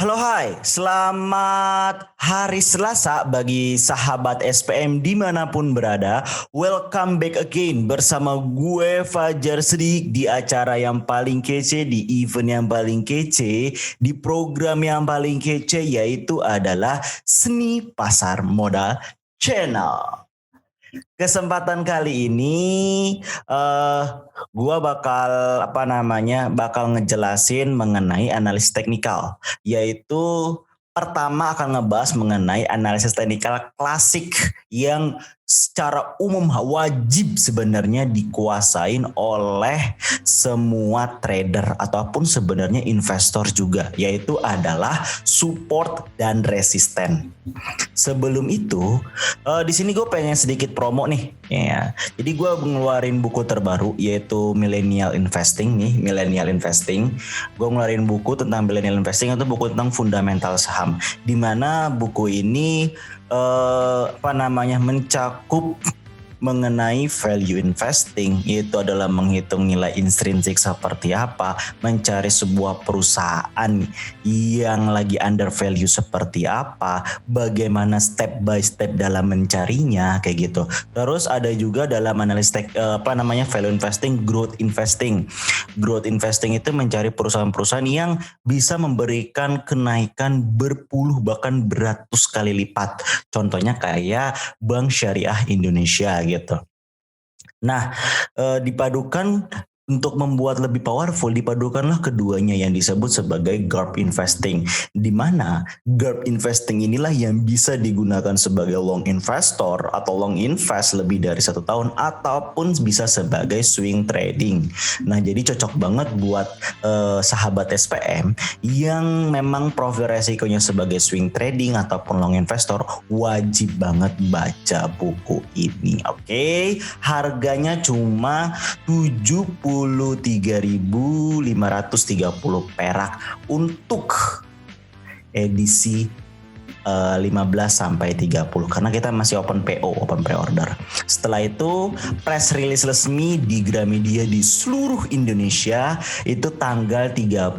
Halo hai, selamat hari Selasa bagi sahabat SPM dimanapun berada. Welcome back again bersama gue Fajar Sedik di acara yang paling kece, di event yang paling kece, di program yang paling kece yaitu adalah Seni Pasar Modal Channel. Kesempatan kali ini eh gua bakal ngejelasin mengenai analisis teknikal, yaitu pertama akan ngebahas mengenai analisis teknikal klasik yang secara umum wajib sebenarnya dikuasain oleh semua trader ataupun sebenarnya investor juga, yaitu adalah support dan resisten. Sebelum itu, di sini gue pengen sedikit promo nih, ya. Jadi gue ngeluarin buku terbaru yaitu Millennial Investing nih, Millennial Investing. Gue ngeluarin buku tentang Millennial Investing, itu buku tentang fundamental saham. Di mana buku ini mencakup mengenai value investing, itu adalah menghitung nilai intrinsik seperti apa, mencari sebuah perusahaan yang lagi under value seperti apa, bagaimana step by step dalam mencarinya kayak gitu. Terus ada juga dalam analisis value investing, growth investing. Growth investing itu mencari perusahaan-perusahaan yang bisa memberikan kenaikan berpuluh bahkan beratus kali lipat. Contohnya kayak Bank Syariah Indonesia gitu. Nah, dipadukan untuk membuat lebih powerful, dipadukanlah keduanya yang disebut sebagai GARP investing, di mana GARP investing inilah yang bisa digunakan sebagai long investor atau long invest lebih dari 1 tahun ataupun bisa sebagai swing trading. Nah, jadi cocok banget buat sahabat SPM yang memang profil resikonya sebagai swing trading ataupun long investor, wajib banget baca buku ini. Oke, harganya cuma 73.530 perak untuk edisi 15 sampai 30, karena kita masih open pre-order. Setelah itu press release resmi di Gramedia di seluruh Indonesia itu tanggal 31.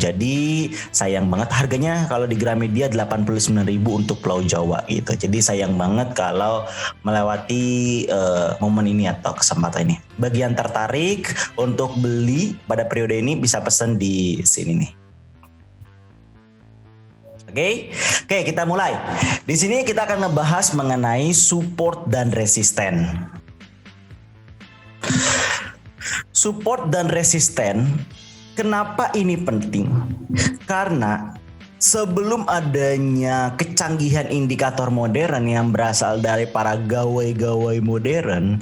Jadi sayang banget harganya kalau di Gramedia 89.000 untuk Pulau Jawa gitu. Jadi sayang banget kalau melewati momen ini atau kesempatan ini. Bagi yang tertarik untuk beli pada periode ini bisa pesan di sini nih. Oke, kita mulai. Di sini kita akan ngebahas mengenai support dan resisten. Support dan resisten, kenapa ini penting? Karena sebelum adanya kecanggihan indikator modern yang berasal dari para gawai-gawai modern,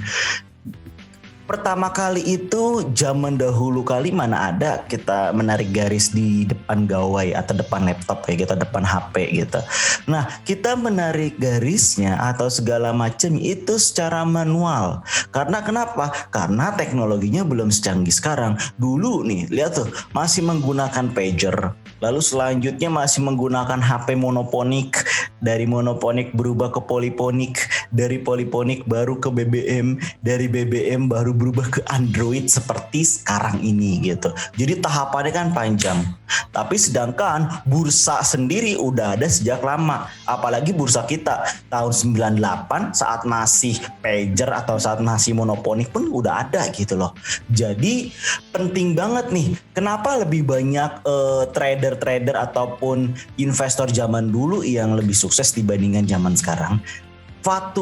pertama kali itu zaman dahulu kali mana ada kita menarik garis di depan gawai atau depan laptop kayak gitu, depan HP gitu. Nah, kita menarik garisnya atau segala macam itu secara manual. Karena kenapa? Karena teknologinya belum secanggih sekarang. Dulu nih, lihat tuh, masih menggunakan pager. Lalu selanjutnya masih menggunakan HP monoponik. Dari monoponik berubah ke poliponik. Dari poliponik baru ke BBM. Dari BBM baru berubah ke Android seperti sekarang ini gitu. Jadi tahapannya kan panjang. Tapi sedangkan bursa sendiri udah ada sejak lama. Apalagi bursa kita tahun 98 saat masih pager atau saat masih monoponik pun udah ada gitu loh. Jadi penting banget nih. Kenapa lebih banyak trader-trader ataupun investor zaman dulu yang lebih sukses dibandingkan zaman sekarang?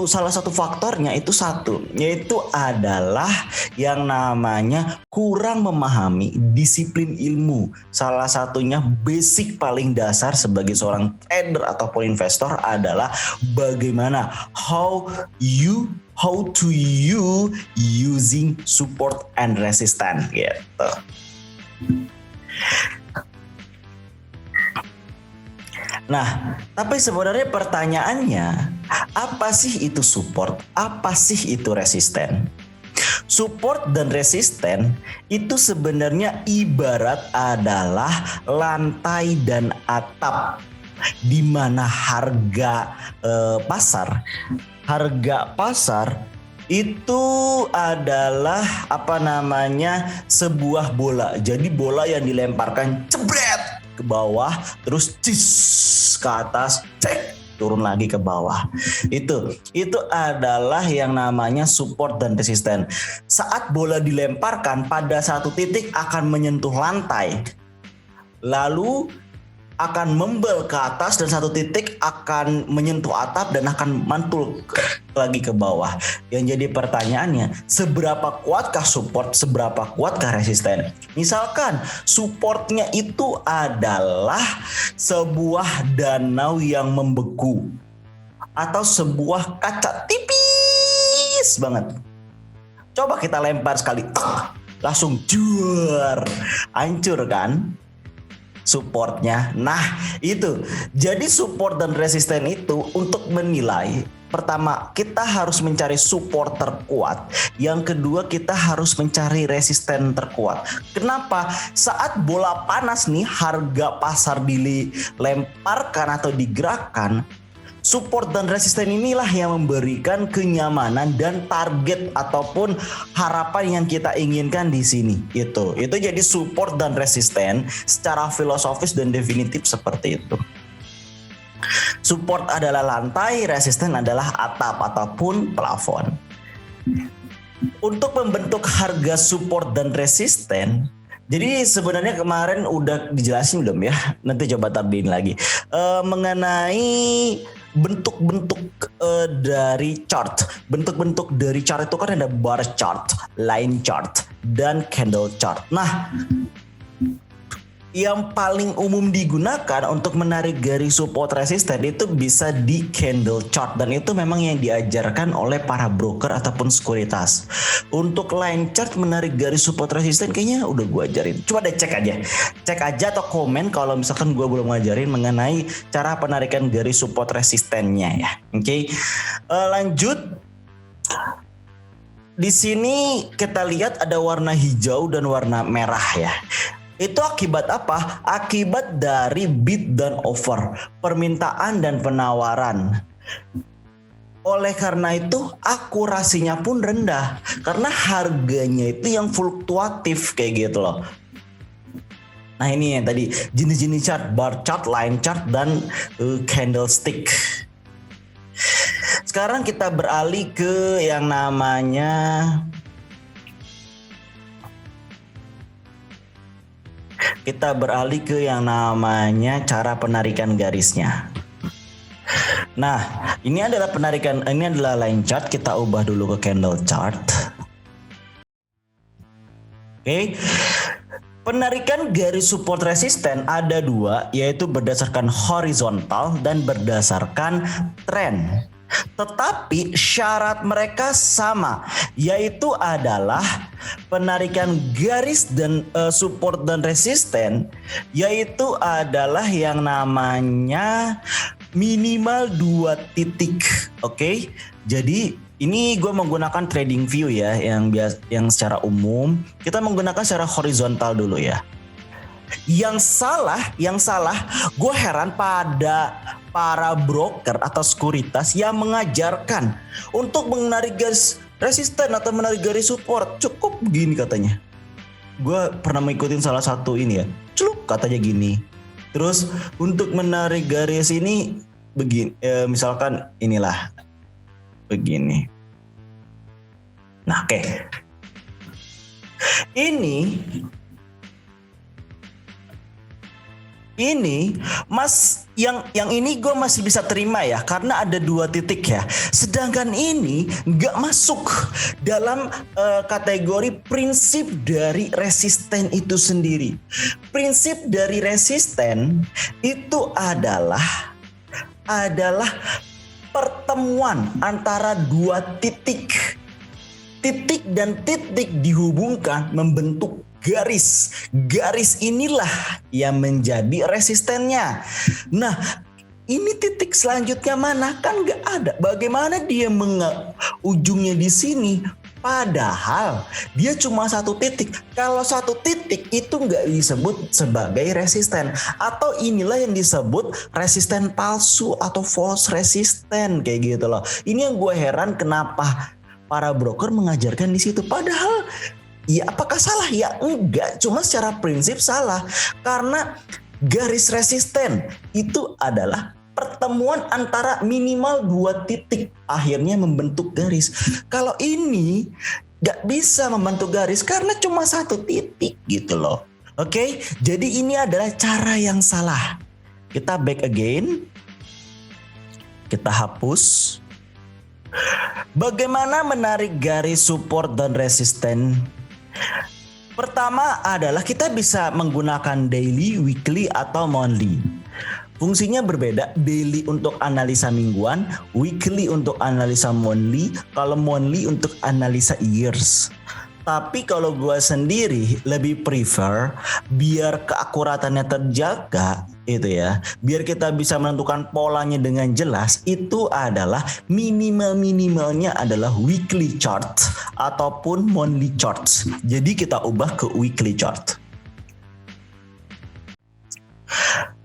Salah satu faktornya itu yaitu adalah yang namanya kurang memahami disiplin ilmu. Salah satunya basic paling dasar sebagai seorang trader ataupun investor adalah bagaimana how to you using support and resistance gitu. Nah, tapi sebenarnya pertanyaannya, apa sih itu support? Apa sih itu resisten? Support dan resisten itu sebenarnya ibarat adalah lantai dan atap, di mana harga pasar itu adalah sebuah bola. Jadi bola yang dilemparkan cebret ke bawah, terus cis ke atas, cek turun lagi ke bawah. Itu adalah yang namanya support dan resisten. Saat bola dilemparkan pada satu titik akan menyentuh lantai, lalu akan membel ke atas dan satu titik akan menyentuh atap dan akan mantul lagi ke bawah. Yang jadi pertanyaannya, seberapa kuatkah support, seberapa kuatkah resisten? Misalkan supportnya itu adalah sebuah danau yang membeku atau sebuah kaca tipis banget. Coba kita lempar sekali, langsung juar, hancur kan supportnya. Nah itu, jadi support dan resisten itu untuk menilai, pertama kita harus mencari support terkuat, yang kedua kita harus mencari resisten terkuat. Kenapa? Saat bola panas nih, harga pasar dilemparkan atau digerakkan, support dan resisten inilah yang memberikan kenyamanan dan target ataupun harapan yang kita inginkan di sini. Itu jadi support dan resisten secara filosofis dan definitif seperti itu. Support adalah lantai, resisten adalah atap ataupun plafon. Untuk membentuk harga support dan resisten, jadi sebenarnya kemarin udah dijelasin belum ya? Nanti coba tabiin lagi mengenai bentuk-bentuk dari chart. Bentuk-bentuk dari chart itu kan ada bar chart, line chart, dan candle chart. Nah, yang paling umum digunakan untuk menarik garis support resisten itu bisa di candle chart, dan itu memang yang diajarkan oleh para broker ataupun sekuritas. Untuk line chart menarik garis support resisten kayaknya udah gue ajarin. Coba deh cek aja atau komen kalau misalkan gue belum ngajarin mengenai cara penarikan garis support resistennya ya. Oke. Lanjut. Di sini kita lihat ada warna hijau dan warna merah ya. Itu akibat apa? Akibat dari bid dan offer, permintaan dan penawaran. Oleh karena itu akurasinya pun rendah karena harganya itu yang fluktuatif kayak gitu loh. Nah ini yang tadi jenis-jenis chart, bar chart, line chart, dan candlestick. Sekarang kita beralih ke yang namanya cara penarikan garisnya. Nah, ini adalah line chart. Kita ubah dulu ke candle chart. Oke. Penarikan garis support resisten ada dua, yaitu berdasarkan horizontal dan berdasarkan trend. Tetapi syarat mereka sama, yaitu adalah penarikan garis dan support dan resisten, yaitu adalah yang namanya minimal 2 titik. Oke. Jadi ini gue menggunakan trading view ya, yang secara umum kita menggunakan secara horizontal dulu ya. Yang salah, gue heran pada para broker atau sekuritas yang mengajarkan untuk menarik garis resisten atau menarik garis support cukup begini katanya. Gue pernah mengikutin salah satu ini ya, celuk katanya gini. Terus untuk menarik garis ini begini, misalkan inilah begini. Nah, oke. Ini mas yang ini gue masih bisa terima ya, karena ada 2 titik ya. Sedangkan ini nggak masuk dalam kategori prinsip dari resisten itu sendiri. Prinsip dari resisten itu adalah pertemuan antara 2 titik. Titik dan titik dihubungkan membentuk garis. Garis inilah yang menjadi resistennya. Nah, ini titik selanjutnya mana? Kan nggak ada. Bagaimana dia ujungnya di sini? Padahal dia cuma 1 titik. Kalau 1 titik itu nggak disebut sebagai resisten. Atau inilah yang disebut resisten palsu atau false resisten kayak gitu loh. Ini yang gue heran kenapa para broker mengajarkan di situ. Padahal ya apakah salah? Ya enggak, cuma secara prinsip salah. Karena Garis resisten itu adalah pertemuan antara minimal 2 titik akhirnya membentuk garis. Kalau ini nggak bisa membentuk garis karena cuma 1 titik gitu loh. Oke, jadi ini adalah cara yang salah. Kita back again. Kita hapus. Bagaimana menarik garis support dan resisten? Pertama adalah kita bisa menggunakan daily, weekly, atau monthly. Fungsinya berbeda, daily untuk analisa mingguan, weekly untuk analisa monthly, kalau monthly untuk analisa years. Tapi kalau gue sendiri lebih prefer biar keakuratannya terjaga itu ya, biar kita bisa menentukan polanya dengan jelas, itu adalah minimalnya adalah weekly chart ataupun monthly chart. Jadi kita ubah ke weekly chart.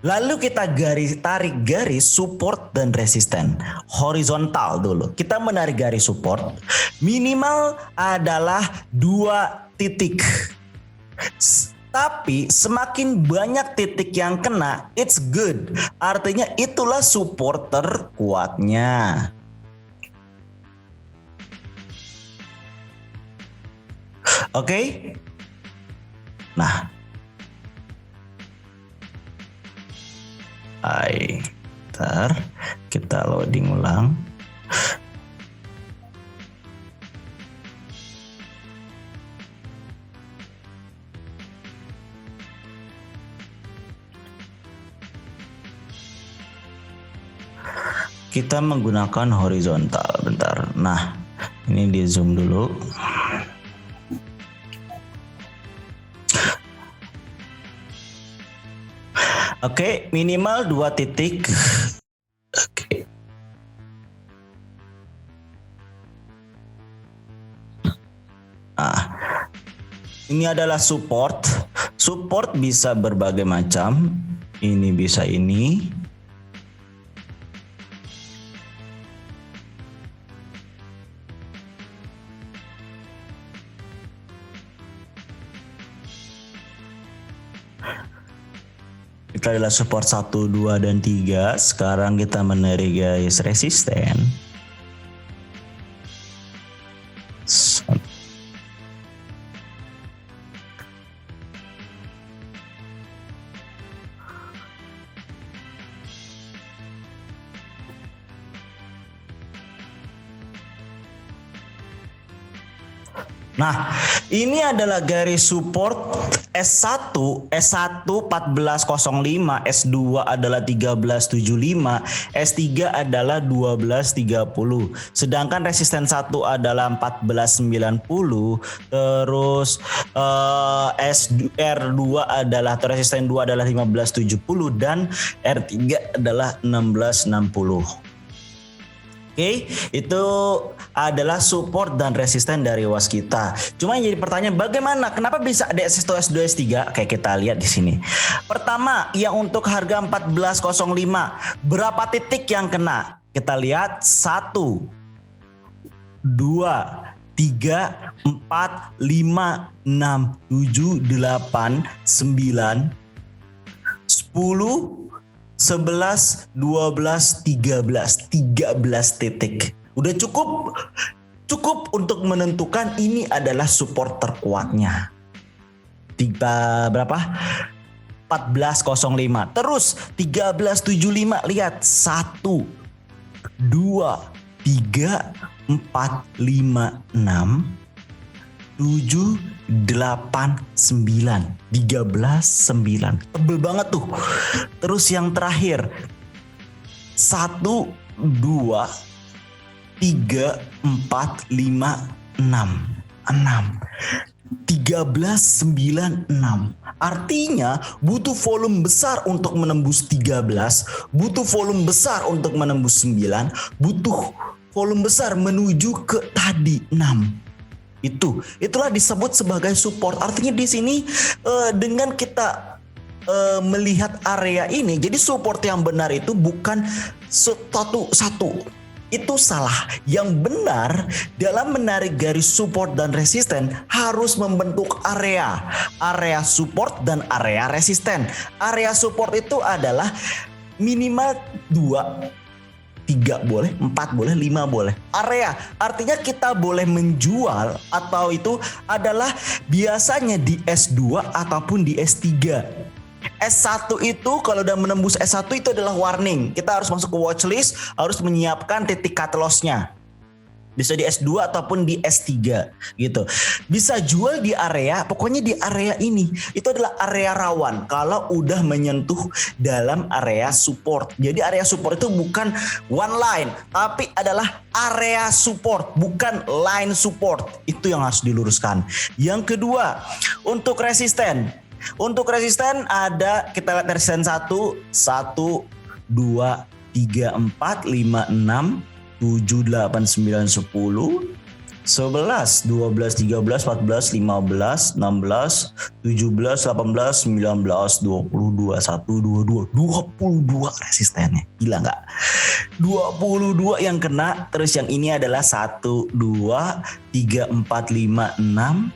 Lalu kita tarik garis support dan resisten horizontal dulu. Kita menarik garis support minimal adalah 2 titik. Tapi semakin banyak titik yang kena, it's good. Artinya itulah support terkuatnya. Oke? Nah, ntar kita loading ulang. Kita menggunakan horizontal bentar. Nah, ini di zoom dulu. Oke, minimal 2 titik. Oke. Nah, ini adalah support. Support bisa berbagai macam. Ini bisa ini. Kita adalah support 1, 2, dan 3. Sekarang kita menarik garis resisten. Nah, ini adalah garis support S1, S1 1405, S2 adalah 1375, S3 adalah 1230. Sedangkan resisten 1 adalah 1490, terus R2 adalah atau resisten 2 adalah 1570 dan R3 adalah 1660. Oke, itu adalah support dan resisten dari waskita. Cuma yang jadi pertanyaan, bagaimana? Kenapa bisa ada S1, S2, S3? Kayak kita lihat di sini. Pertama, yang untuk harga 1405, berapa titik yang kena? Kita lihat 1, 2, 3, 4, 5, 6, 7, 8, 9, 10, 11, 12, 13 titik. Udah cukup untuk menentukan ini adalah support terkuatnya. Berapa? 1405. Terus 1375, lihat 1, 2, 3, 4, 5, 6, 7, 8, 9, 13, 9. Tebel banget tuh. Terus yang terakhir 1, 2, 3, 4, 5, 6. 13, 9, 6. Artinya butuh volume besar untuk menembus 13, butuh volume besar untuk menembus 9, butuh volume besar menuju ke tadi 6. Itulah disebut sebagai support. Artinya di sini dengan kita melihat area ini, jadi support yang benar itu bukan satu. Itu salah. Yang benar dalam menarik garis support dan resisten harus membentuk area support dan area resisten. Area support itu adalah minimal 2, 3 boleh, 4 boleh, 5 boleh. Area artinya kita boleh menjual atau itu adalah biasanya di S2 ataupun di S3. S1 itu kalau udah menembus S1 itu adalah warning. Kita harus masuk ke watchlist, harus menyiapkan titik cut loss-nya. Bisa di S2 ataupun di S3 gitu. Bisa jual di area, pokoknya di area ini. Itu adalah area rawan kalau udah menyentuh dalam area support. Jadi area support itu bukan one line, tapi adalah area support, bukan line support. Itu yang harus diluruskan. Yang kedua, untuk resisten. Untuk resisten ada, kita lihat resisten 1, 2, 3, 4, 5, 6, 7, 8, 9, 10, 11, 12, 13, 14, 15, 16, 17, 18, 19, 20, 21, 22 resistennya. Gila nggak? 22 yang kena, terus yang ini adalah 1, 2, 3, 4, 5, 6,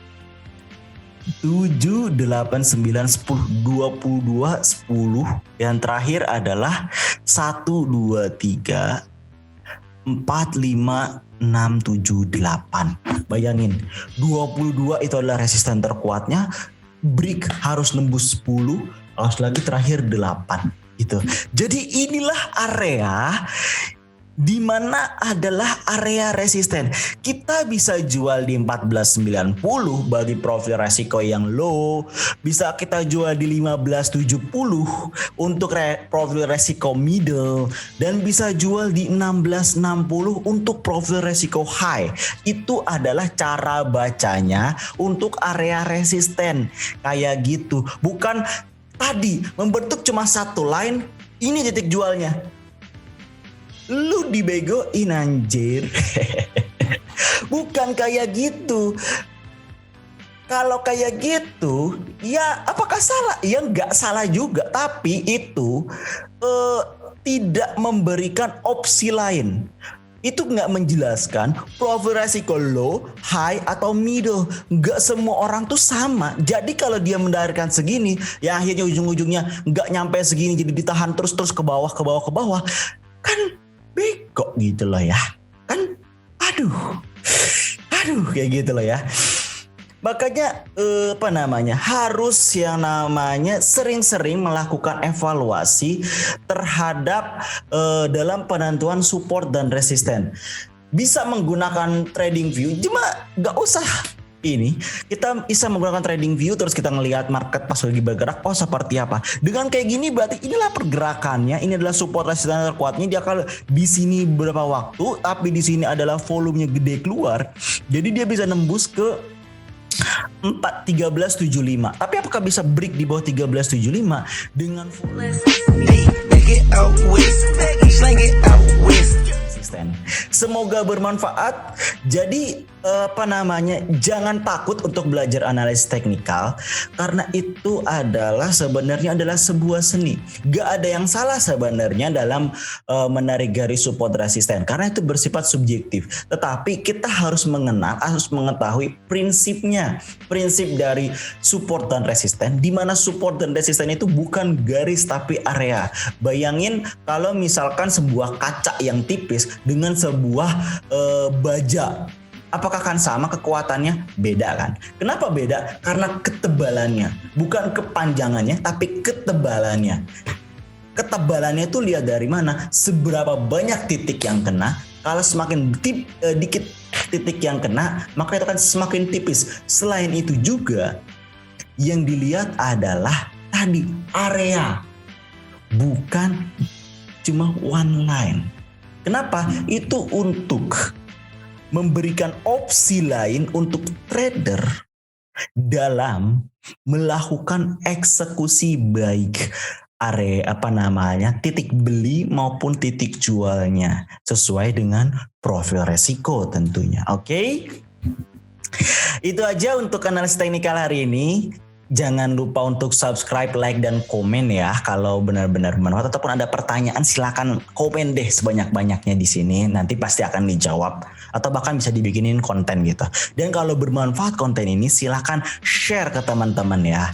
7, 8, 9, 10, 22, 10. Yang terakhir adalah 1, 2, 3, 4, 5, 6, 7, 8. Bayangin, 22 itu adalah resisten terkuatnya. Break harus nembus 10, harus lagi terakhir 8 gitu. Jadi inilah area di mana adalah area resisten. Kita bisa jual di 1490 bagi profil resiko yang low, bisa kita jual di 1570 untuk profil resiko middle, dan bisa jual di 1660 untuk profil resiko high. Itu adalah cara bacanya untuk area resisten kayak gitu. Bukan tadi membentuk cuma satu line, ini titik jualnya. Lu dibegoin anjir. Bukan kayak gitu. Kalau kayak gitu, ya apakah salah? Ya nggak salah juga. Tapi itu tidak memberikan opsi lain. Itu nggak menjelaskan profil resiko low, high, atau middle. Nggak semua orang tuh sama. Jadi kalau dia mendarikkan segini, ya akhirnya ujung-ujungnya nggak nyampe segini, jadi ditahan terus ke bawah, kan bego gitu loh ya. Kan aduh kayak gitu loh ya. Makanya harus yang namanya sering-sering melakukan evaluasi terhadap dalam penentuan support dan resisten. Bisa menggunakan trading view, cuma nggak usah ini. Kita bisa menggunakan trading view, terus kita ngelihat market pas lagi bergerak, oh seperti apa. Dengan kayak gini berarti inilah pergerakannya, ini adalah support resisten terkuatnya. Dia akan di sini beberapa waktu, tapi di sini adalah volumenya gede keluar. Jadi dia bisa nembus ke 1375. Tapi apakah bisa break di bawah 1375 dengan resisten? Semoga bermanfaat. Jadi jangan takut untuk belajar analisis teknikal, karena itu sebenarnya adalah sebuah seni. Gak ada yang salah sebenarnya dalam menarik garis support resisten, karena itu bersifat subjektif. Tetapi kita harus mengetahui prinsipnya, prinsip dari support dan resisten, di mana support dan resisten itu bukan garis tapi area. Bayangin kalau misalkan sebuah kaca yang tipis dengan sebuah baja, apakah akan sama kekuatannya? Beda kan? Kenapa beda? Karena ketebalannya, bukan kepanjangannya, tapi ketebalannya. Ketebalannya itu lihat dari mana? Seberapa banyak titik yang kena. Kalau semakin dikit titik yang kena, maka itu akan semakin tipis. Selain itu juga, yang dilihat adalah tadi area, bukan cuma one line. Kenapa? Itu untuk memberikan opsi lain untuk trader dalam melakukan eksekusi baik titik beli maupun titik jualnya sesuai dengan profil resiko tentunya. Oke? Itu aja untuk analisis teknikal hari ini. Jangan lupa untuk subscribe, like, dan komen ya kalau benar-benar bermanfaat. Ataupun ada pertanyaan silakan komen deh sebanyak-banyaknya di sini. Nanti pasti akan dijawab atau bahkan bisa dibikinin konten gitu. Dan kalau bermanfaat konten ini silakan share ke teman-teman ya.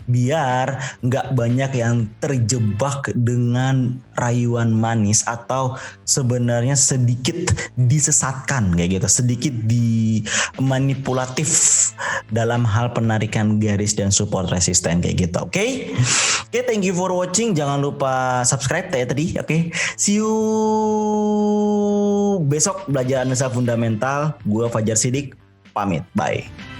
Biar nggak banyak yang terjebak dengan rayuan manis atau sebenarnya sedikit disesatkan kayak gitu, sedikit dimanipulatif dalam hal penarikan garis dan support resisten kayak gitu. Oke, thank you for watching. Jangan lupa subscribe ya tadi. Oke, see you besok belajar analisa fundamental. Gua Fajar Sidik pamit. Bye.